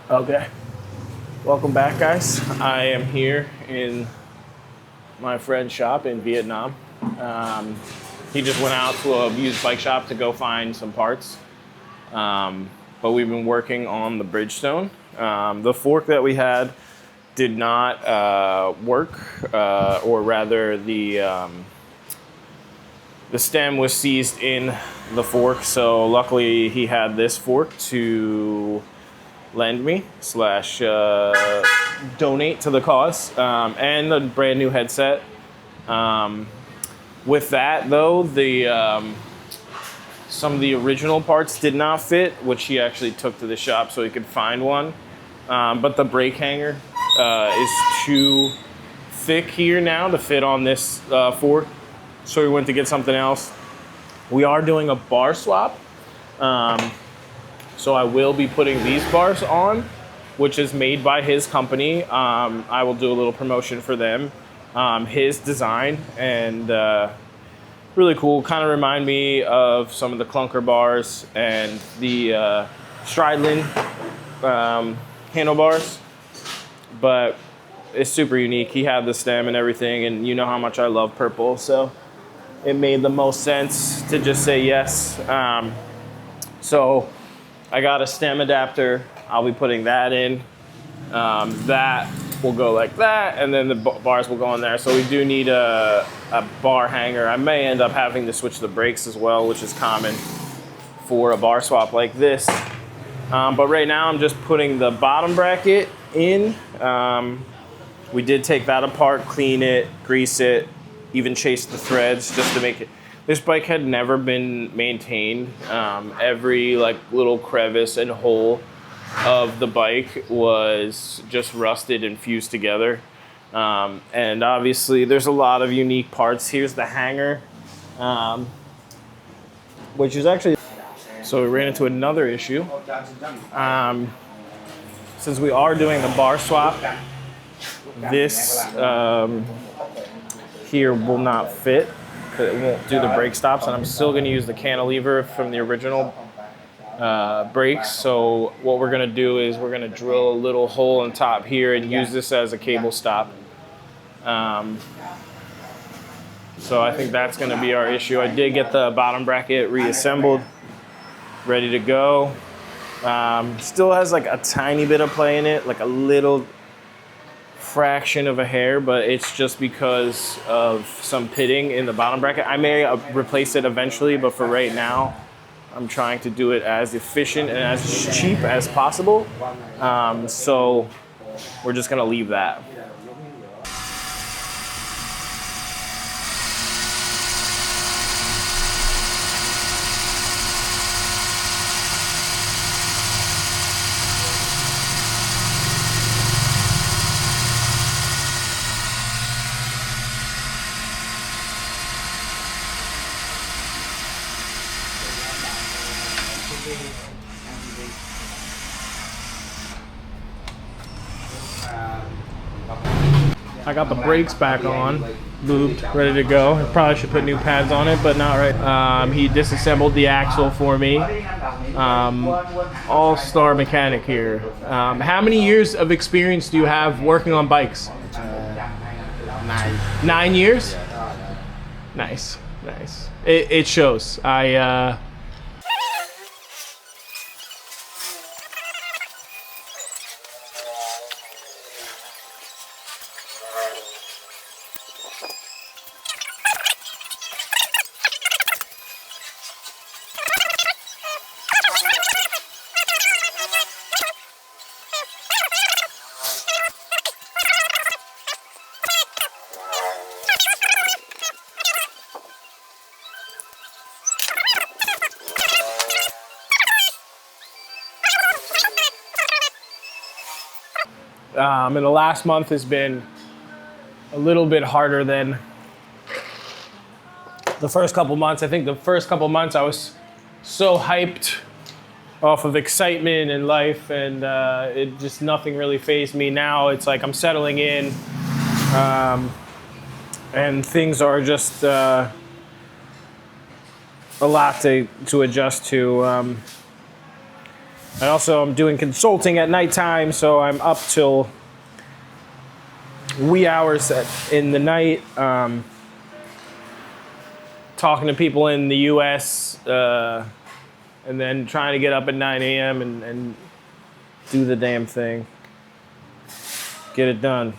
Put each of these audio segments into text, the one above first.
Okay. Welcome back, guys. I am here in my friend's shop in Vietnam. He just went out to a used bike shop to go find some parts. But we've been working on the Bridgestone. The fork that we had did not work, or rather the stem was seized in the fork. So luckily he had this fork to lend me / donate to the cause, and a brand new headset. With that though, some of the original parts did not fit, which he actually took to the shop so he could find one. But the brake hanger is too thick here now to fit on this fork, so we went to get something else. We are doing a bar swap. So I will be putting these bars on, which is made by his company. I will do a little promotion for them. His design, and really cool. Kind of remind me of some of the clunker bars and the Strideland handlebars, but it's super unique. He had the stem and everything, and you know how much I love purple, so it made the most sense to just say yes. So I got a stem adapter. I'll be putting that in. That will go like that, and then the bars will go in there. So we do need a bar hanger. I may end up having to switch the brakes as well, which is common for a bar swap like this. But right now I'm just putting the bottom bracket in. We did take that apart, clean it, grease it, even chase the threads just to make it. This bike had never been maintained. Every like little crevice and hole of the bike was just rusted and fused together. And obviously there's a lot of unique parts. Here's the hanger, which is actually, so we ran into another issue. Since we are doing the bar swap, this here will not fit. It won't do the brake stops, and I'm still going to use the cantilever from the original brakes. So what we're going to do is we're going to drill a little hole on top here and use this as a cable stop. So I think that's going to be our issue. I did get the bottom bracket reassembled, ready to go. Still has like a tiny bit of play in it, like a little fraction of a hair, but it's just because of some pitting in the bottom bracket. I may replace it eventually, but for right now, I'm trying to do it as efficient and as cheap as possible. So we're just gonna leave that. I got the brakes back on, lubed, ready to go. I probably should put new pads on it, but not right. He disassembled the axle for me. All-star mechanic here. How many years of experience do you have working on bikes? 9. 9 years? Nice, nice. It shows. And the last month has been a little bit harder than the first couple months. I think the first couple months I was so hyped off of excitement and life, and it just nothing really fazed me. Now it's like I'm settling in, and things are just a lot to adjust to. And also I'm doing consulting at nighttime, so I'm up till wee hours in the night, talking to people in the US, and then trying to get up at 9 a.m. and do the damn thing. Get it done.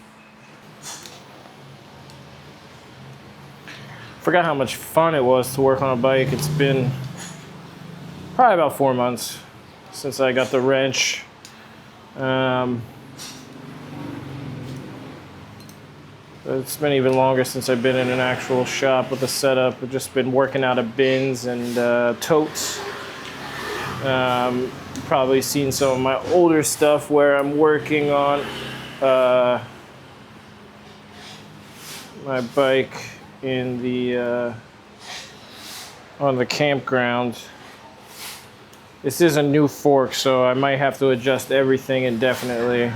Forgot how much fun it was to work on a bike. It's been probably about 4 months since I got the wrench. It's been even longer since I've been in an actual shop with a setup. I've just been working out of bins and totes. Probably seen some of my older stuff where I'm working on my bike in the on the campground. This is a new fork, so I might have to adjust everything indefinitely.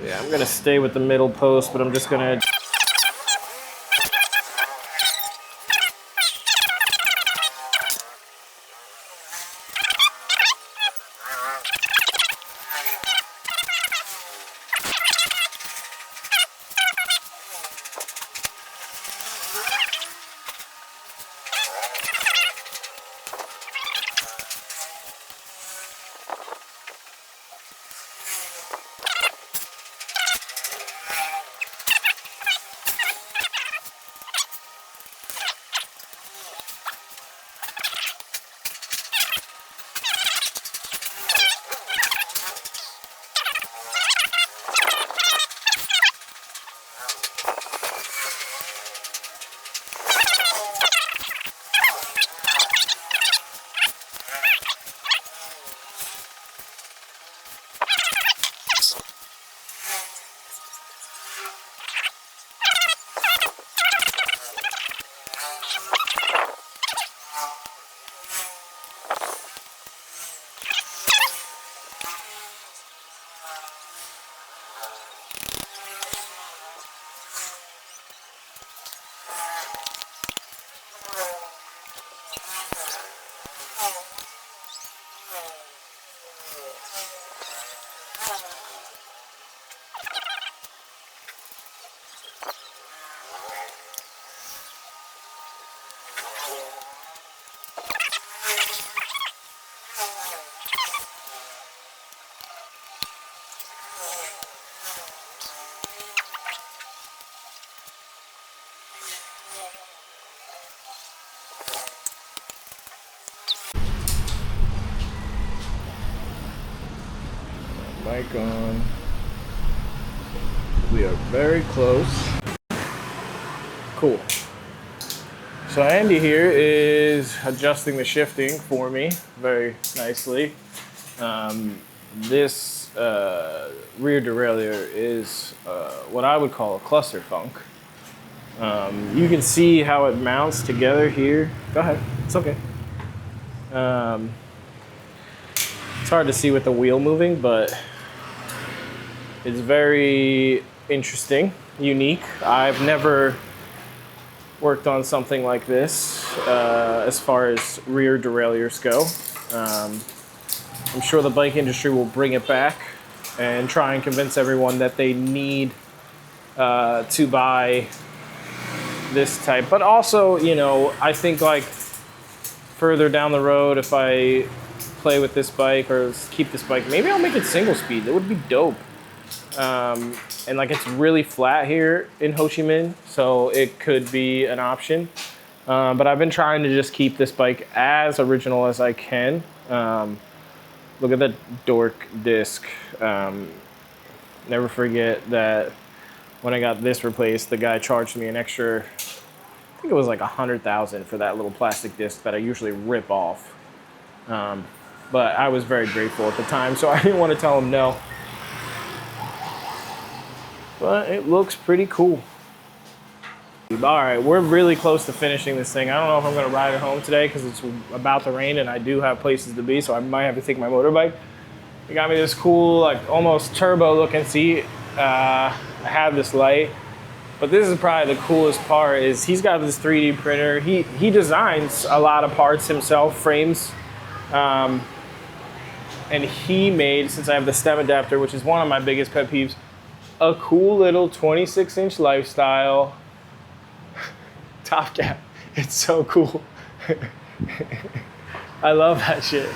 Yeah, I'm gonna stay with the middle post, but I'm just gonna mic on. We are very close. Cool. So Andy here is adjusting the shifting for me very nicely. This rear derailleur is what I would call a cluster funk. You can see how it mounts together here. Go ahead, it's okay. It's hard to see with the wheel moving, but it's very interesting, unique. I've never worked on something like this as far as rear derailleurs go. I'm sure the bike industry will bring it back and try and convince everyone that they need to buy this type. But also, you know, I think like further down the road, if I play with this bike or keep this bike, maybe I'll make it single speed. That would be dope. And like it's really flat here in Ho Chi Minh, so it could be an option. But I've been trying to just keep this bike as original as I can. Look at that dork disc. Never forget that when I got this replaced, the guy charged me an extra, I think it was like 100,000 for that little plastic disc that I usually rip off. But I was very grateful at the time, so I didn't want to tell him no. But it looks pretty cool. All right, we're really close to finishing this thing. I don't know if I'm gonna ride it home today because it's about to rain and I do have places to be, so I might have to take my motorbike. They got me this cool, like almost turbo looking seat. I have this light. But this is probably the coolest part is he's got this 3D printer. He designs a lot of parts himself, frames. And he made, since I have the stem adapter, which is one of my biggest pet peeves, a cool little 26-inch lifestyle top cap. It's so cool. I love that shit.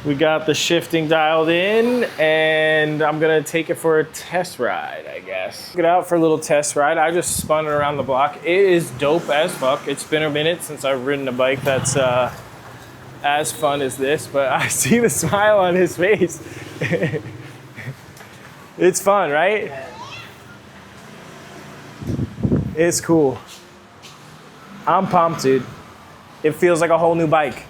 We got the shifting dialed in, and I'm gonna take it for a test ride, I guess. Get out for a little test ride. I just spun it around the block. It is dope as fuck. It's been a minute since I've ridden a bike that's as fun as this, but I see the smile on his face. It's fun, right? It's cool. I'm pumped, dude. It feels like a whole new bike.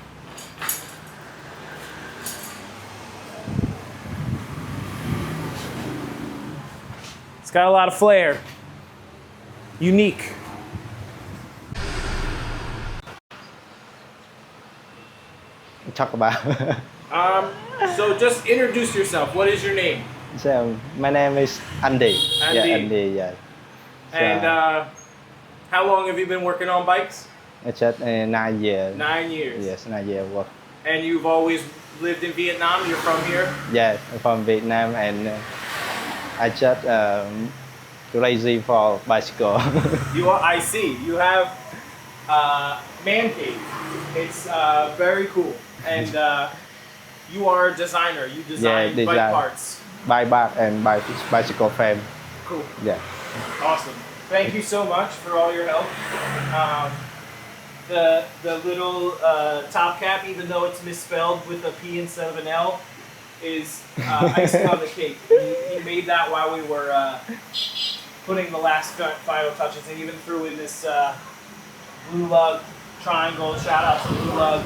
It's got a lot of flair. Unique. Talk about. So just introduce yourself. What is your name? So my name is Andy. Andy. Yeah, Andy. Yeah. So, And how long have you been working on bikes? it's at 9 years. 9 years. Yes, 9 years work. And you've always lived in Vietnam? You're from here? Yeah, I'm from Vietnam, and I just lazy for bicycle. You are, I see. You have man cave. It's very cool. And you are a designer. You design bike design. parts. Bike back and bicycle frame. Cool. Yeah. Awesome. Thank you so much for all your help. The little top cap, even though it's misspelled with a P instead of an L, is icing on the cake. He made that while we were putting the last final touches, and even threw in this blue lug triangle. Shout out to blue lug.